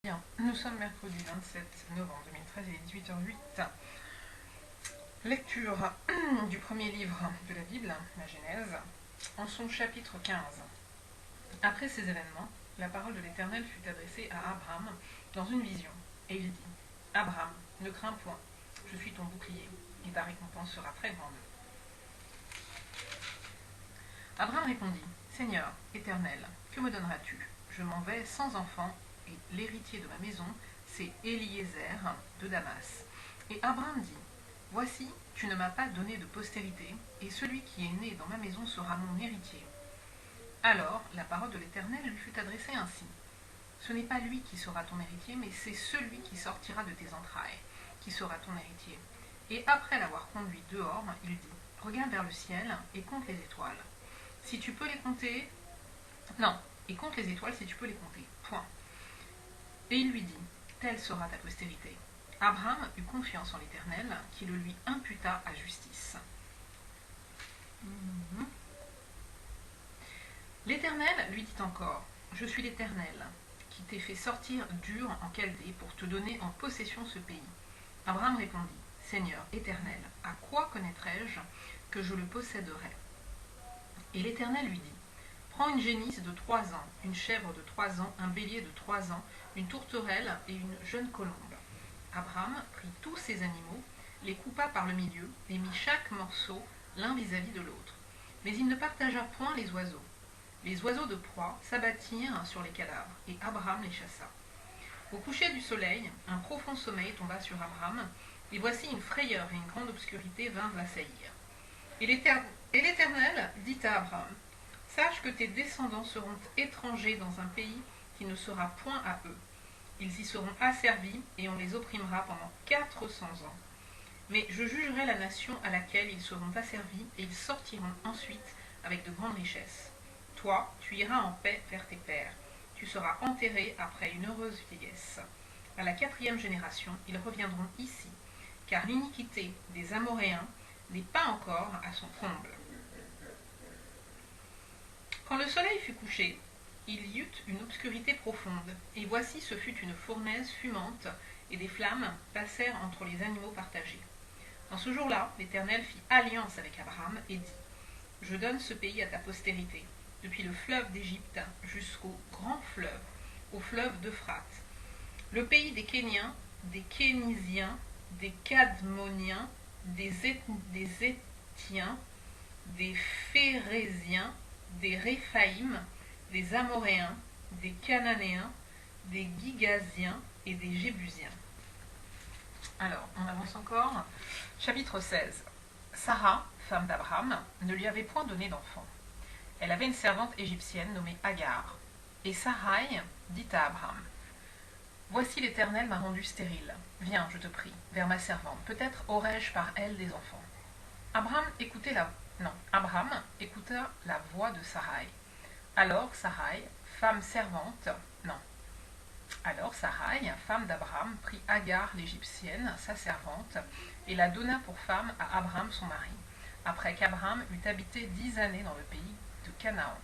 Bien, nous sommes mercredi 27 novembre 2013, il est 18h08. Lecture du premier livre de la Bible, la Genèse, en son chapitre 15. Après ces événements, la parole de l'Éternel fut adressée à Abraham dans une vision, et il dit : Abraham, ne crains point, je suis ton bouclier, et ta récompense sera très grande. Abraham répondit : Seigneur, Éternel, que me donneras-tu ? Je m'en vais sans enfant, et l'héritier de ma maison, c'est Éliézer de Damas. Et Abraham dit : Voici, tu ne m'as pas donné de postérité, et celui qui est né dans ma maison sera mon héritier. Alors la parole de l'Éternel lui fut adressée ainsi : Ce n'est pas lui qui sera ton héritier, mais c'est celui qui sortira de tes entrailles, qui sera ton héritier. Et après l'avoir conduit dehors, il dit : Regarde vers le ciel et compte les étoiles. Si tu peux les compter... Non, et compte les étoiles si tu peux les compter. Point. Et il lui dit : Telle sera ta postérité. Abraham eut confiance en l'Éternel, qui le lui imputa à justice. L'Éternel lui dit encore : Je suis l'Éternel, qui t'ai fait sortir d'Ur en Chaldée pour te donner en possession ce pays. Abraham répondit : Seigneur, Éternel, à quoi connaîtrai-je que je le posséderai ? Et l'Éternel lui dit : Prends une génisse de 3 ans, une chèvre de 3 ans, un bélier de 3 ans, une tourterelle et une jeune colombe. Abraham prit tous ces animaux, les coupa par le milieu, et mit chaque morceau l'un vis-à-vis de l'autre. Mais il ne partagea point les oiseaux. Les oiseaux de proie s'abattirent sur les cadavres, et Abraham les chassa. Au coucher du soleil, un profond sommeil tomba sur Abraham, et voici une frayeur et une grande obscurité vinrent l'assaillir. Et l'Éternel dit à Abraham : Sache que tes descendants seront étrangers dans un pays qui ne sera point à eux. Ils y seront asservis et on les opprimera pendant 400 ans. Mais je jugerai la nation à laquelle ils seront asservis et ils sortiront ensuite avec de grandes richesses. Toi, tu iras en paix vers tes pères. Tu seras enterré après une heureuse vieillesse. À la 4e génération, ils reviendront ici, car l'iniquité des Amoréens n'est pas encore à son comble. Quand le soleil fut couché, il y eut une obscurité profonde, et voici ce fut une fournaise fumante, et des flammes passèrent entre les animaux partagés. En ce jour-là, l'Éternel fit alliance avec Abraham et dit : Je donne ce pays à ta postérité, depuis le fleuve d'Égypte jusqu'au grand fleuve, au fleuve d'Euphrate. Le pays des Kéniens, des Kénisiens, des Cadmoniens, des Étiens, des Phéréziens, des Réphaïm, des Amoréens, des Cananéens, des Gigasiens et des Jébusiens. Alors, on avance encore. Chapitre 16. Sarah, femme d'Abraham, ne lui avait point donné d'enfant. Elle avait une servante égyptienne nommée Agar. Et Sarai dit à Abraham : Voici l'Éternel m'a rendu stérile. Viens, je te prie, vers ma servante. Peut-être aurai-je par elle des enfants. Abraham écouta la voix de Sarai. Alors Sarai, femme d'Abraham, prit Agar l'Égyptienne, sa servante, et la donna pour femme à Abraham son mari, après qu'Abraham eut habité 10 années dans le pays de Canaan.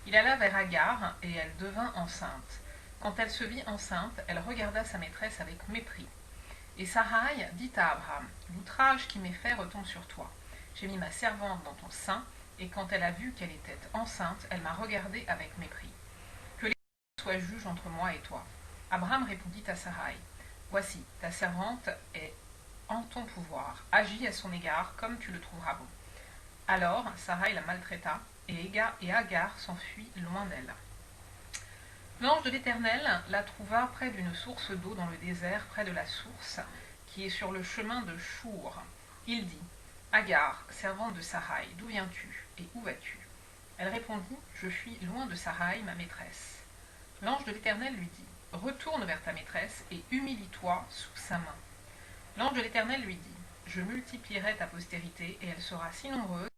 Il alla vers Agar, et elle devint enceinte. Quand elle se vit enceinte, elle regarda sa maîtresse avec mépris. Et Sarai dit à Abraham : L'outrage qui m'est fait retombe sur toi. J'ai mis ma servante dans ton sein, et quand elle a vu qu'elle était enceinte, elle m'a regardé avec mépris. Que l'Éternel soit juge entre moi et toi. Abraham répondit à Sarai : Voici, ta servante est en ton pouvoir. Agis à son égard comme tu le trouveras bon. Alors Sarai la maltraita, et Agar s'enfuit loin d'elle. L'ange de l'Éternel la trouva près d'une source d'eau dans le désert, près de la source qui est sur le chemin de Chour. Il dit : Agar, servante de Sarai, d'où viens-tu et où vas-tu ? Elle répondit : Je fuis loin de Sarai, ma maîtresse. L'ange de l'Éternel lui dit : Retourne vers ta maîtresse et humilie-toi sous sa main. L'ange de l'Éternel lui dit : Je multiplierai ta postérité et elle sera si nombreuse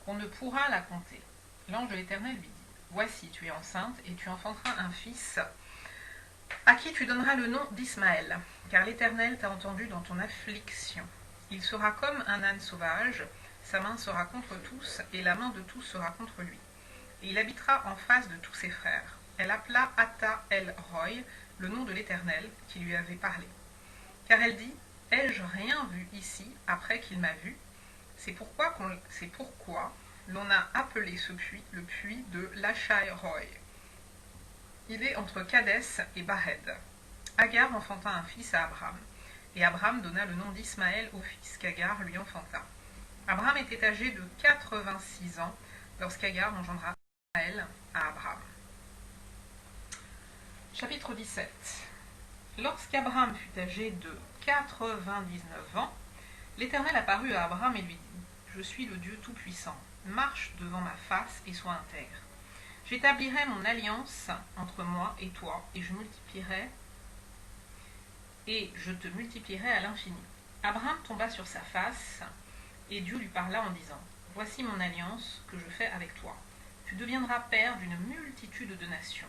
qu'on ne pourra la compter. L'ange de l'Éternel lui dit : Voici, tu es enceinte et tu enfanteras un fils à qui tu donneras le nom d'Ismaël, car l'Éternel t'a entendu dans ton affliction. Il sera comme un âne sauvage, sa main sera contre tous, et la main de tous sera contre lui. Et il habitera en face de tous ses frères. Elle appela Atta El Roy, le nom de l'Éternel qui lui avait parlé. Car elle dit, ai-je rien vu ici après qu'il m'a vu? C'est pourquoi l'on a appelé ce puits le puits de Lachai-Roy. Il est entre Kadès et Bahed. Agar enfanta un fils à Abraham, et Abraham donna le nom d'Ismaël au fils qu'Agar lui enfanta. Abraham était âgé de 86 ans lorsqu'Agar engendra Ismaël à Abraham. Chapitre 17. Lorsqu'Abraham fut âgé de 99 ans, l'Éternel apparut à Abraham et lui dit, je suis le Dieu Tout-Puissant, marche devant ma face et sois intègre. J'établirai mon alliance entre moi et toi, et je te multiplierai à l'infini. Abraham tomba sur sa face, et Dieu lui parla en disant, voici mon alliance que je fais avec toi. Tu deviendras père d'une multitude de nations.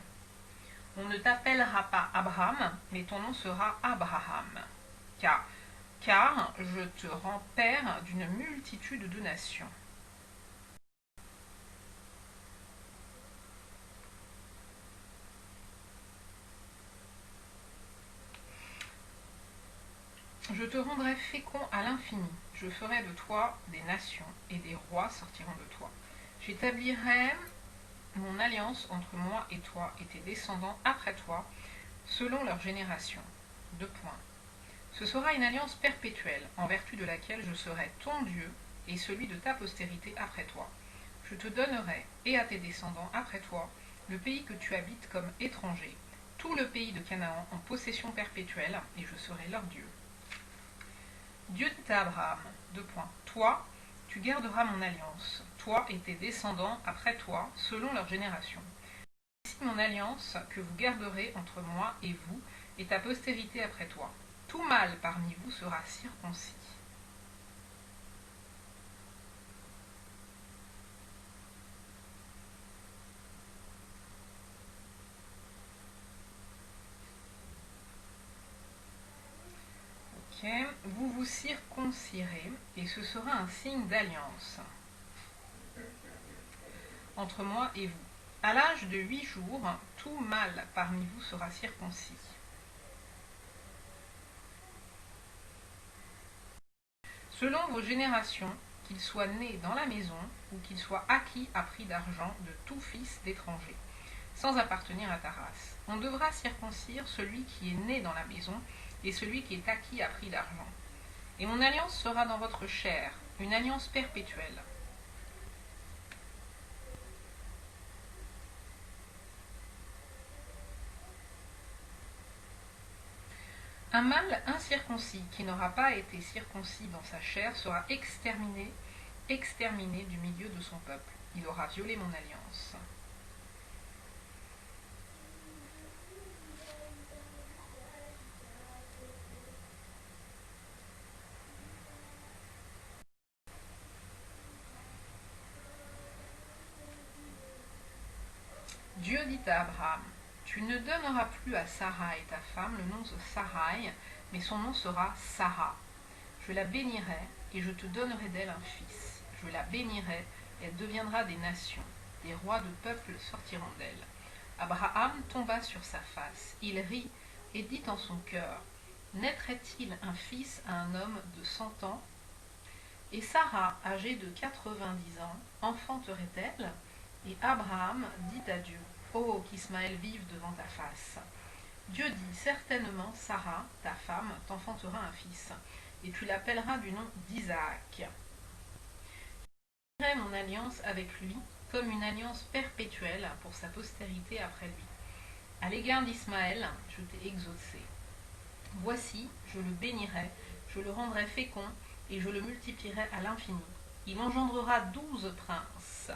On ne t'appellera pas Abraham, mais ton nom sera Abraham, car je te rends père d'une multitude de nations. Je te rendrai fécond à l'infini. Je ferai de toi des nations, et des rois sortiront de toi. J'établirai mon alliance entre moi et toi et tes descendants après toi, selon leur génération. 2 points. Ce sera une alliance perpétuelle, en vertu de laquelle je serai ton Dieu et celui de ta postérité après toi. Je te donnerai, et à tes descendants après toi, le pays que tu habites comme étranger, tout le pays de Canaan en possession perpétuelle, et je serai leur Dieu. Dieu dit à Abraham, 2 points. Toi, tu garderas mon alliance, toi et tes descendants après toi, selon leur génération. Voici mon alliance que vous garderez entre moi et vous et ta postérité après toi. Tout mâle parmi vous sera circoncis. Vous vous circoncirez et ce sera un signe d'alliance entre moi et vous. À l'âge de 8 jours, tout mâle parmi vous sera circoncis. Selon vos générations, qu'il soit né dans la maison ou qu'il soit acquis à prix d'argent de tout fils d'étranger, sans appartenir à ta race. On devra circoncire celui qui est né dans la maison et celui qui est acquis à prix d'argent. Et mon alliance sera dans votre chair, une alliance perpétuelle. Un mâle incirconcis qui n'aura pas été circoncis dans sa chair sera exterminé du milieu de son peuple. Il aura violé mon alliance. Dieu dit à Abraham, tu ne donneras plus à Sarai ta femme le nom de Sarai, mais son nom sera Sarah. Je la bénirai et je te donnerai d'elle un fils. Je la bénirai et elle deviendra des nations. Des rois de peuples sortiront d'elle. Abraham tomba sur sa face. Il rit et dit en son cœur, naîtrait-il un fils à un homme de 100 ans? Et Sarah, âgée de 90 ans, enfanterait-elle? Et Abraham dit à Dieu, ô qu'Ismaël vive devant ta face. Dieu dit, certainement Sarah, ta femme, t'enfantera un fils, et tu l'appelleras du nom d'Isaac. Je ferai mon alliance avec lui comme une alliance perpétuelle pour sa postérité après lui. À l'égard d'Ismaël, je t'ai exaucé. Voici, je le bénirai, je le rendrai fécond, et je le multiplierai à l'infini. Il engendrera 12 princes.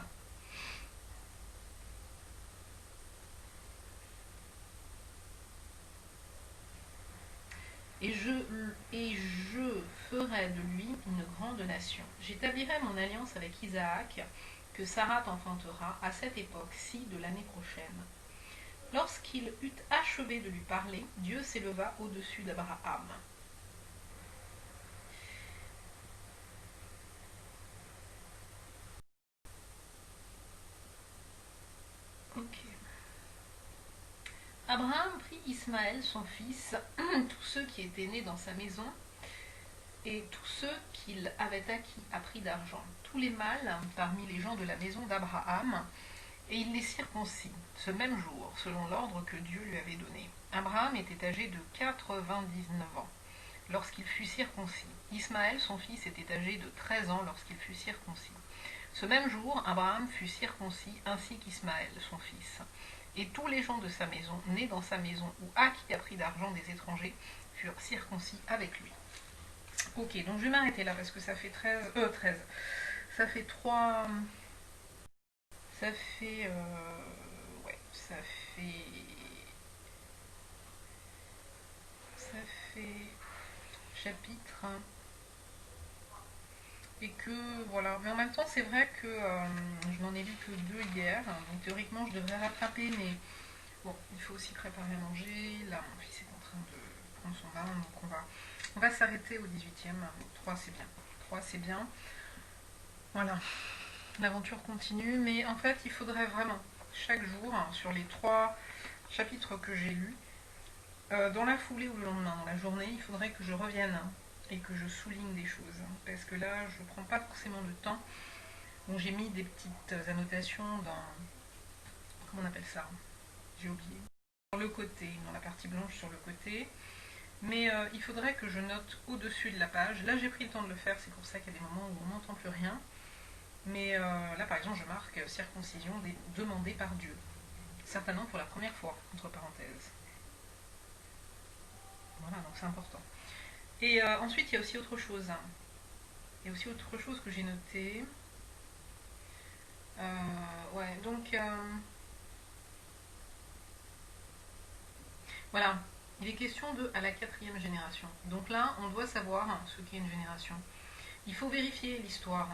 Et je ferai de lui une grande nation. J'établirai mon alliance avec Isaac, que Sarah t'enfantera à cette époque-ci de l'année prochaine. Lorsqu'il eut achevé de lui parler, Dieu s'éleva au-dessus d'Abraham. Abraham prit Isaac Ismaël, son fils, tous ceux qui étaient nés dans sa maison, et tous ceux qu'il avait acquis à prix d'argent, tous les mâles parmi les gens de la maison d'Abraham, et il les circoncit, ce même jour, selon l'ordre que Dieu lui avait donné. Abraham était âgé de 99 ans lorsqu'il fut circoncis. Ismaël, son fils, était âgé de 13 ans lorsqu'il fut circoncis. Ce même jour, Abraham fut circoncis, ainsi qu'Ismaël, son fils. Et tous les gens de sa maison, nés dans sa maison ou acquis à prix d'argent des étrangers, furent circoncis avec lui. Ok, donc je vais m'arrêter là parce que ça fait 13. Ça fait 3. Ça fait. Ouais, ça fait. Ça fait. Chapitre. Et que voilà, mais en même temps c'est vrai que je n'en ai lu que 2 hier, donc théoriquement je devrais rattraper, mais bon, il faut aussi préparer à manger. Là mon fils est en train de prendre son bain, donc on va s'arrêter au 18e. 3 c'est bien, 3 c'est bien, voilà, l'aventure continue, mais en fait il faudrait vraiment chaque jour, sur les 3 chapitres que j'ai lus, dans la foulée ou le lendemain, dans la journée, il faudrait que je revienne et que je souligne des choses, parce que là je ne prends pas forcément le temps. Bon, j'ai mis des petites annotations dans, comment on appelle ça, j'ai oublié, sur le côté, dans la partie blanche sur le côté, mais il faudrait que je note au-dessus de la page. Là j'ai pris le temps de le faire, c'est pour ça qu'il y a des moments où on n'entend plus rien, mais là par exemple je marque circoncision demandée par Dieu, certainement pour la première fois, entre parenthèses. Voilà, donc c'est important. Et ensuite, il y a aussi autre chose. Il y a aussi autre chose que j'ai noté. Ouais, donc voilà. Il est question de à la 4e génération. Donc là, on doit savoir ce qu'est une génération. Il faut vérifier l'histoire,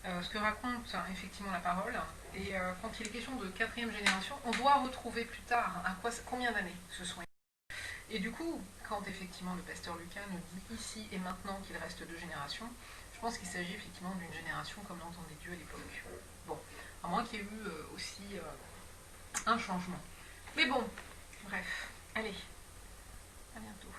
ce que raconte effectivement la parole. Et quand il est question de 4e génération, on doit retrouver plus tard combien d'années ce sont. Et du coup, quand effectivement le pasteur Lucas nous dit ici et maintenant qu'il reste 2 générations, je pense qu'il s'agit effectivement d'une génération comme l'entendait Dieu à l'époque. Bon, à moins qu'il y ait eu aussi un changement. Mais bon, bref, allez, à bientôt.